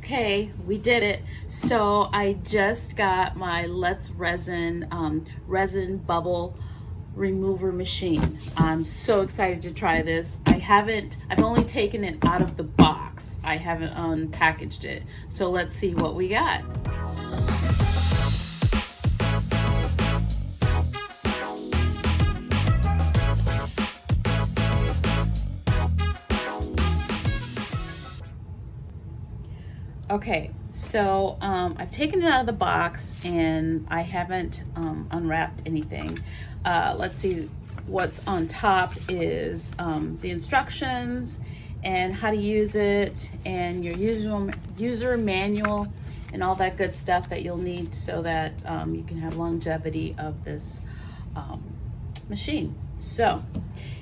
Okay, we did it. So I just got my Let's Resin resin bubble remover machine. I'm so excited to try this. I've only taken it out of the box. I haven't unpackaged it. So let's see what we got. Okay, so I've taken it out of the box and I haven't unwrapped anything. Let's see, what's on top is the instructions and how to use it and your user manual and all that good stuff that you'll need so that you can have longevity of this machine. So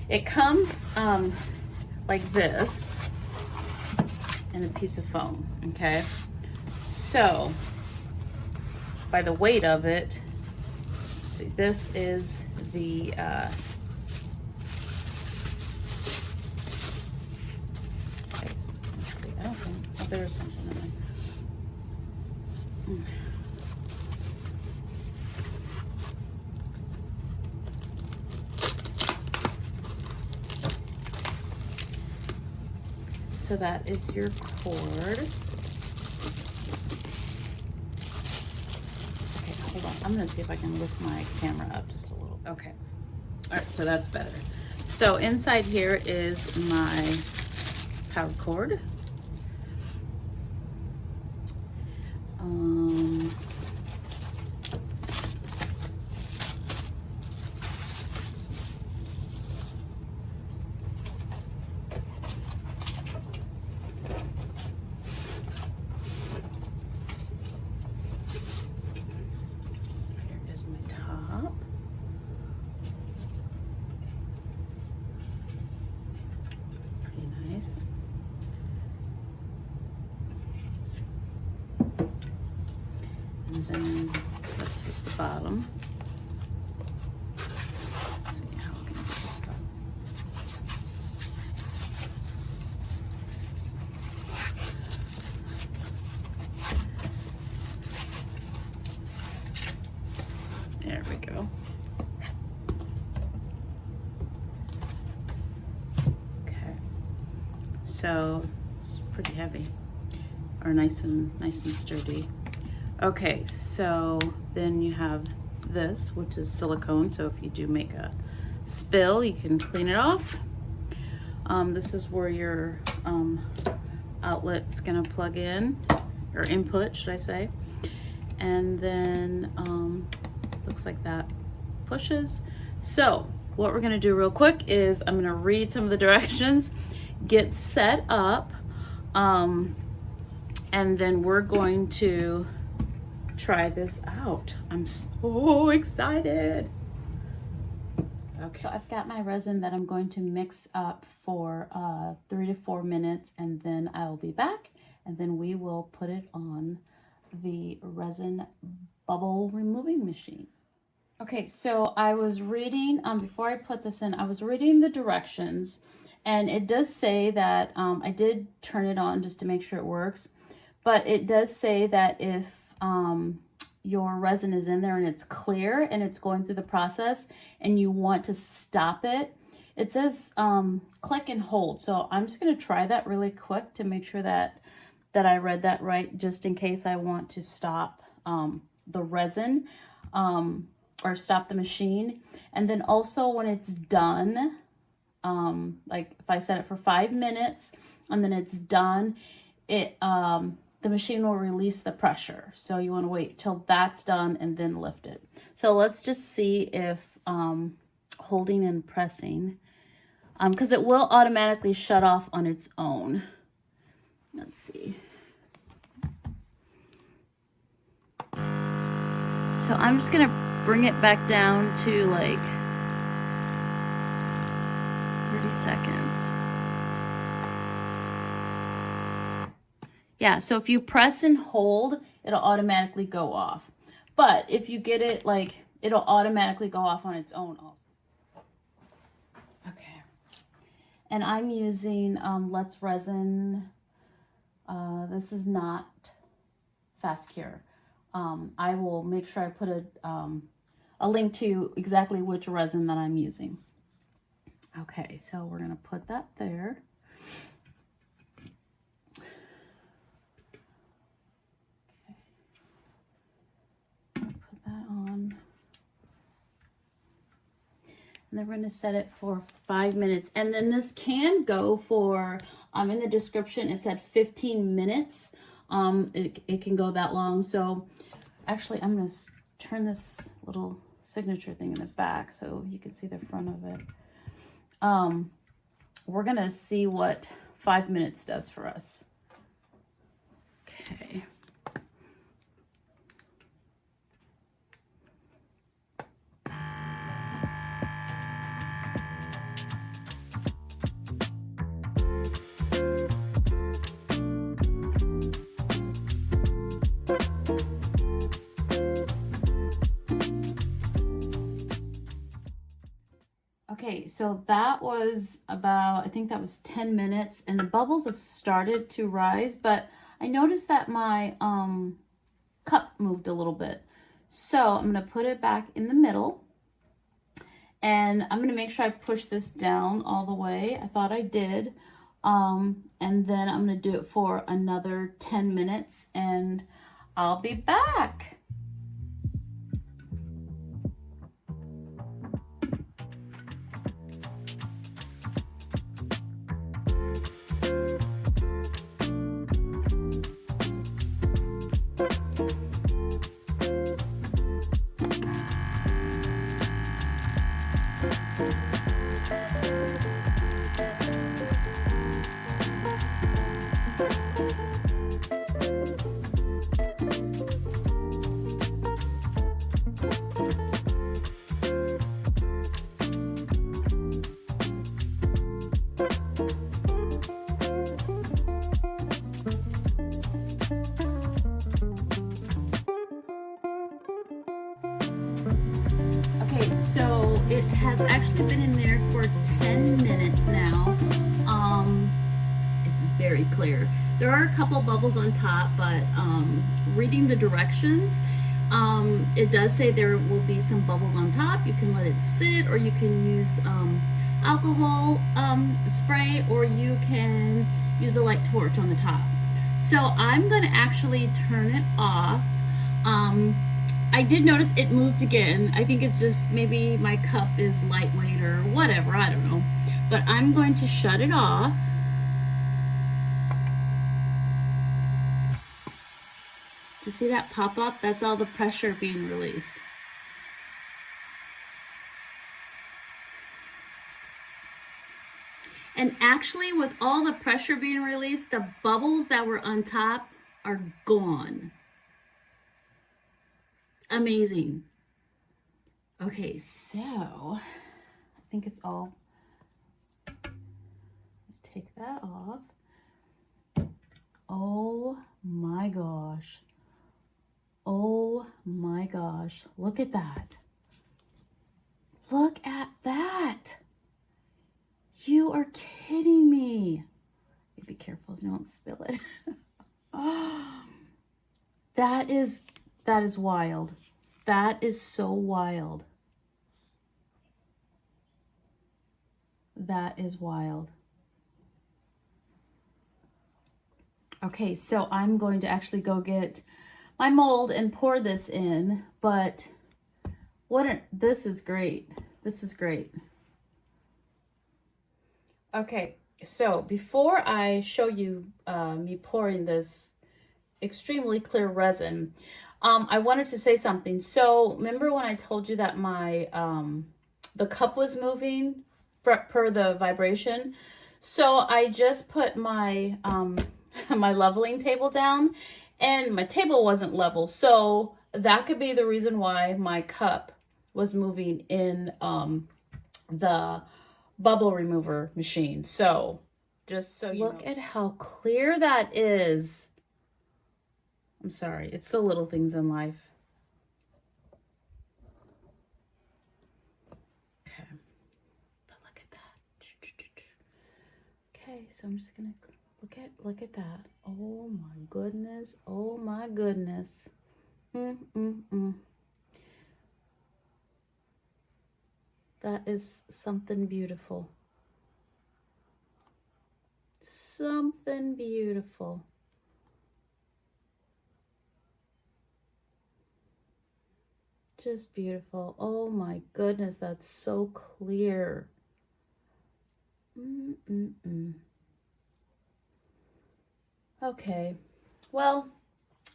it comes like this and a piece of foam, okay? So, by the weight of it, let's see, this is the, let's see, I don't think, oh, there's something in there. So that is your cord. Okay, hold on. I'm gonna see if I can lift my camera up just a little. Okay. All right, so that's better. So inside here is my power cord. And then this is the bottom. Let's see how we can get this up. There we go. Okay. So it's pretty heavy, or nice and sturdy. Okay, so then you have this, which is silicone, so if you do make a spill, you can clean it off. This is where your outlet's gonna plug in, or input, should I say. And then, looks like that pushes. So what we're gonna do real quick is I'm gonna read some of the directions, get set up, and then we're going to try this out. I'm so excited. Okay, so I've got my resin that I'm going to mix up for 3 to 4 minutes, and then I'll be back, and then we will put it on the resin bubble removing machine. Okay, so I was reading, before I put this in, I was reading the directions, and it does say that, I did turn it on just to make sure it works, but it does say that if your resin is in there and it's clear and it's going through the process and you want to stop it, it says click and hold. So I'm just going to try that really quick to make sure that I read that right, just in case I want to stop the resin or stop the machine. And then also when it's done, like if I set it for 5 minutes and then it's done, the machine will release the pressure. So you want to wait till that's done and then lift it. So let's just see if holding and pressing, because it will automatically shut off on its own. Let's see. So I'm just going to bring it back down to like 30 seconds. Yeah, so if you press and hold, it'll automatically go off. But if you get it, like, it'll automatically go off on its own also. Okay. And I'm using Let's Resin This is not fast cure. I will make sure I put a link to exactly which resin that I'm using. Okay, so we're gonna put that there. Okay, put that on. And then we're going to set it for 5 minutes. And then this can go for, in the description, it said 15 minutes. It can go that long. So actually, I'm going to turn this little signature thing in the back so you can see the front of it. We're going to see what 5 minutes does for us. Okay. Okay, so that was about, I think that was 10 minutes, and the bubbles have started to rise, but I noticed that my cup moved a little bit. So I'm going to put it back in the middle, and I'm going to make sure I push this down all the way. I thought I did. And then I'm going to do it for another 10 minutes, and I'll be back. So it has actually been in there for 10 minutes now. It's very clear. There are a couple bubbles on top, but reading the directions, it does say there will be some bubbles on top. You can let it sit, or you can use alcohol spray, or you can use a light torch on the top. So I'm going to actually turn it off. I did notice it moved again. I think it's just maybe my cup is lightweight or whatever, I don't know. But I'm going to shut it off. Do you see that pop up? That's all the pressure being released. And actually, with all the pressure being released, the bubbles that were on top are gone. Amazing. Okay, so I think it's all, take that off. Oh my gosh. Oh my gosh. Look at that. Look at that. You are kidding me. Be careful so you don't spill it. Oh, that is wild. That is so wild. That is wild. Okay, so I'm going to actually go get my mold and pour this in, but this is great. This is great. Okay, so before I show you me pouring this extremely clear resin, I wanted to say something. So remember when I told you that my the cup was moving per the vibration? So I just put my my leveling table down, and my table wasn't level. So that could be the reason why my cup was moving in the bubble remover machine. So just so you look at how clear that is. I'm sorry, it's the little things in life. Okay, but look at that. Okay, so I'm just gonna Look at that. Oh my goodness. Oh my goodness. That is something beautiful. Something beautiful. Just beautiful. Oh my goodness, that's so clear. Okay, well,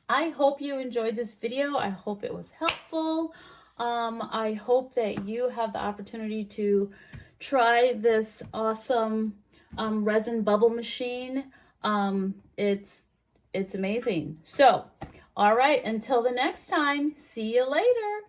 I hope you enjoyed this video. I hope it was helpful. I hope that you have the opportunity to try this awesome resin bubble machine. It's amazing. So, all right, until the next time, see you later.